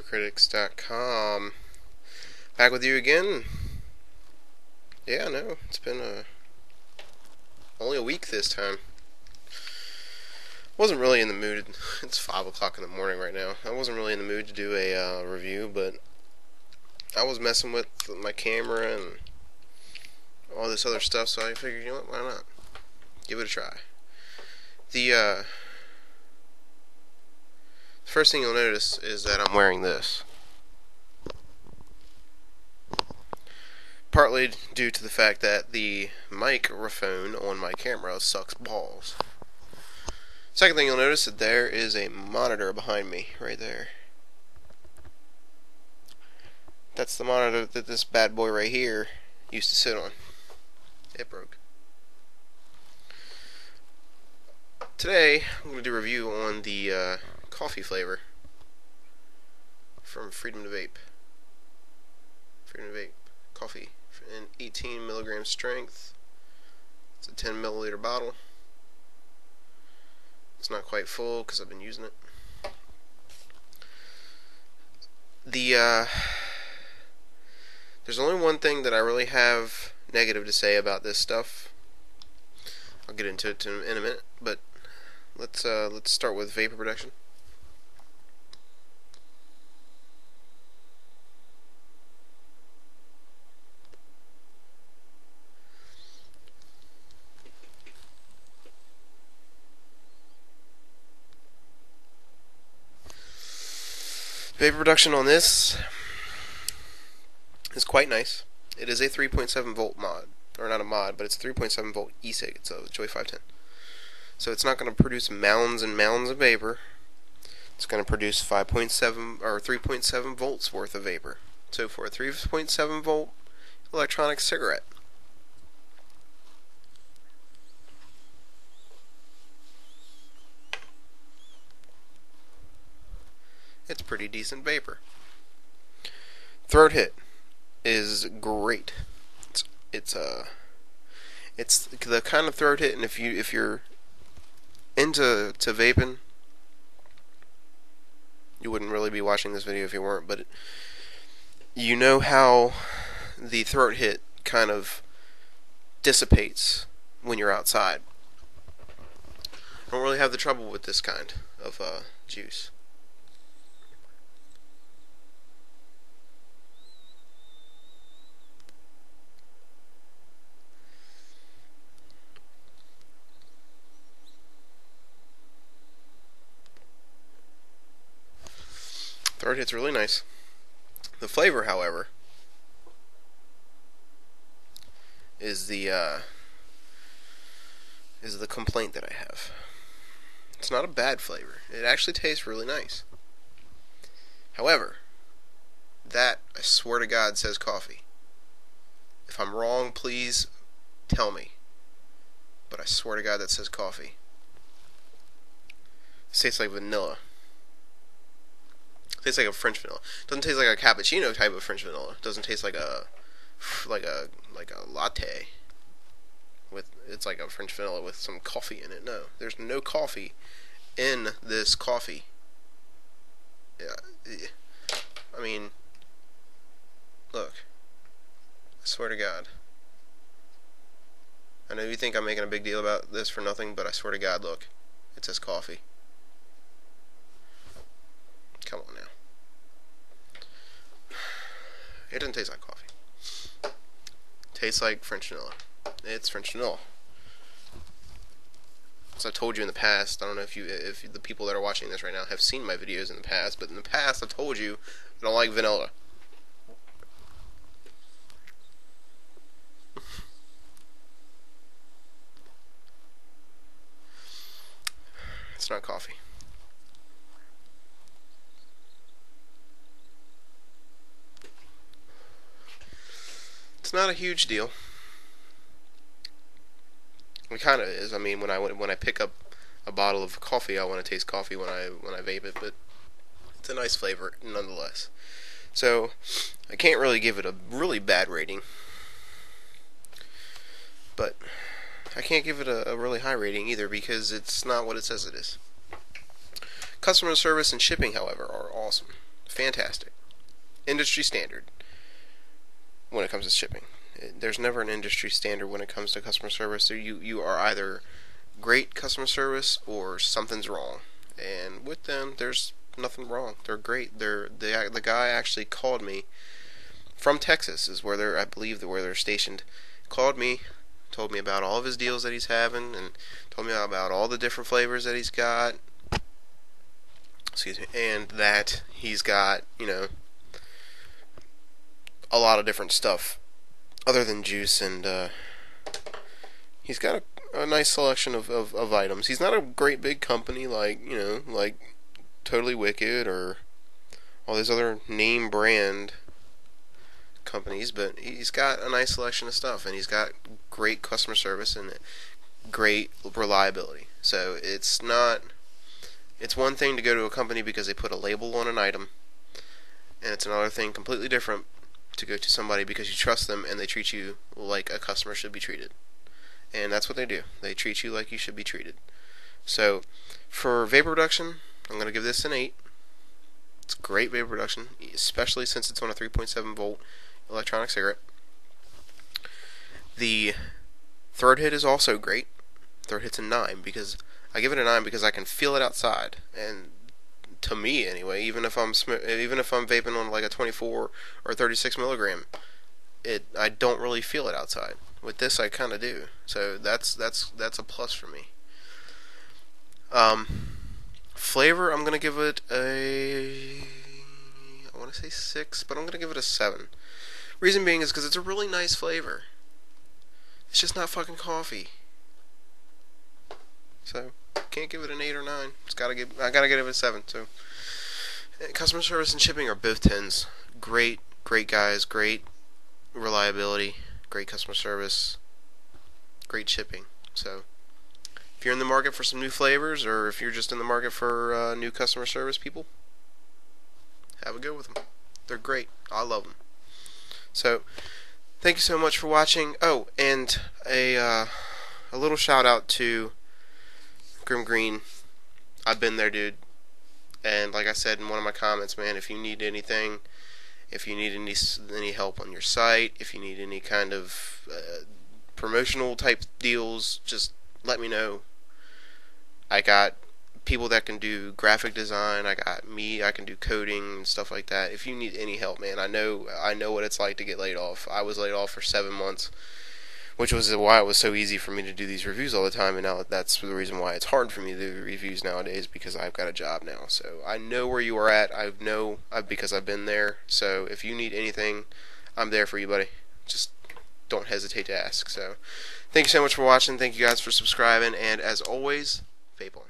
VaporCritics.com. Back with you again. Yeah, no, it's been only a week this time. Wasn't really in the mood. It's 5 o'clock in the morning right now. I wasn't really in the mood to do a review, but I was messing with my camera and all this other stuff, so I figured, you know what, why not? Give it a try. The first thing you'll notice is that I'm wearing this. Partly due to the fact that the microphone on my camera sucks balls. Second thing you'll notice that there is a monitor behind me, right there. That's the monitor that this bad boy right here used to sit on. It broke. Today, I'm going to do a review on the coffee flavor from Freedom to Vape. Freedom to Vape coffee in 18 milligram strength. It's a 10 milliliter bottle. It's not quite full because I've been using it. There's only one thing that I really have negative to say about this stuff. I'll get into it in a minute, but let's start with vapor production. Vapor production on this is quite nice. It is a 3.7 volt mod, or not a mod, but it's a 3.7 volt e-cig. It's a Joy 510. So it's not going to produce mounds and mounds of vapor. It's going to produce 5.7 or 3.7 volts worth of vapor. So for a 3.7 volt electronic cigarette, it's pretty decent vapor. Throat hit is great. It's the kind of throat hit, and if you're into vaping, you wouldn't really be watching this video if you weren't, but you know how the throat hit kind of dissipates when you're outside. I don't really have the trouble with this kind of juice. Throat hit's really nice. The flavor, however, is the complaint that I have. It's not a bad flavor. It actually tastes really nice. However, that, I swear to God, says coffee. If I'm wrong, please tell me. But I swear to God that says coffee. It tastes like vanilla. It tastes like a French vanilla. It doesn't taste like a cappuccino type of French vanilla. It doesn't taste like a latte. It's like a French vanilla with some coffee in it. No, there's no coffee in this coffee. Yeah, I mean, look. I swear to God. I know you think I'm making a big deal about this for nothing, but I swear to God, look. It says coffee. Come on now. It doesn't taste like coffee. It tastes like French vanilla. It's French vanilla. As I told you in the past, I don't know if the people that are watching this right now have seen my videos in the past, but in the past I've told you I don't like vanilla. It's not coffee. It's not a huge deal. It kind of is. I mean, when I pick up a bottle of coffee, I want to taste coffee when I vape it, but it's a nice flavor nonetheless. So I can't really give it a really bad rating, but I can't give it a really high rating either because it's not what it says it is. Customer service and shipping, however, are awesome. fantastic. Industry standard when it comes to shipping. There's never an industry standard when it comes to customer service. So you are either great customer service or something's wrong. And with them, there's nothing wrong. They're great. The guy actually called me from Texas, is where I believe where they're stationed. Called me, told me about all of his deals that he's having, and told me about all the different flavors that he's got. Excuse me, and that he's got, a lot of different stuff other than juice, and he's got a nice selection of items. He's not a great big company like Totally Wicked or all these other name brand companies, but he's got a nice selection of stuff, and he's got great customer service and great reliability. So it's one thing to go to a company because they put a label on an item, and it's another thing completely different to go to somebody because you trust them and they treat you like a customer should be treated. And that's what they do. They treat you like you should be treated. So for vapor reduction, I'm going to give this an 8. It's great vapor reduction, especially since it's on a 3.7 volt electronic cigarette. The throat hit is also great. Throat hit's a 9 because I give it a 9 because I can feel it outside, and to me anyway, even if I'm vaping on like a 24 or 36 milligram, I don't really feel it outside. With this, I kind of do. So that's a plus for me. Flavor, I'm gonna give it I want to say 6, but I'm gonna give it a 7. Reason being is because it's a really nice flavor. It's just not fucking coffee. So can't give it an 8 or 9. I gotta give it a 7. So customer service and shipping are both 10s. Great guys, great reliability, great customer service, great shipping. So if you're in the market for some new flavors, or if you're just in the market for new customer service people, have a go with them. They're great. I love them. So thank you so much for watching. Oh, and a little shout out to GrimmGreen. I've been there, dude. And like I said in one of my comments, man, if you need anything, if you need any help on your site, if you need any kind of promotional type deals, just let me know. I got people that can do graphic design. I can do coding and stuff like that. If you need any help, man, I know what it's like to get laid off. I was laid off for 7 months, which was why it was so easy for me to do these reviews all the time, and now that's the reason why it's hard for me to do reviews nowadays, because I've got a job now. So I know where you are at. Because I've been there. So if you need anything, I'm there for you, buddy. Just don't hesitate to ask. So thank you so much for watching. Thank you guys for subscribing, and as always, vape on.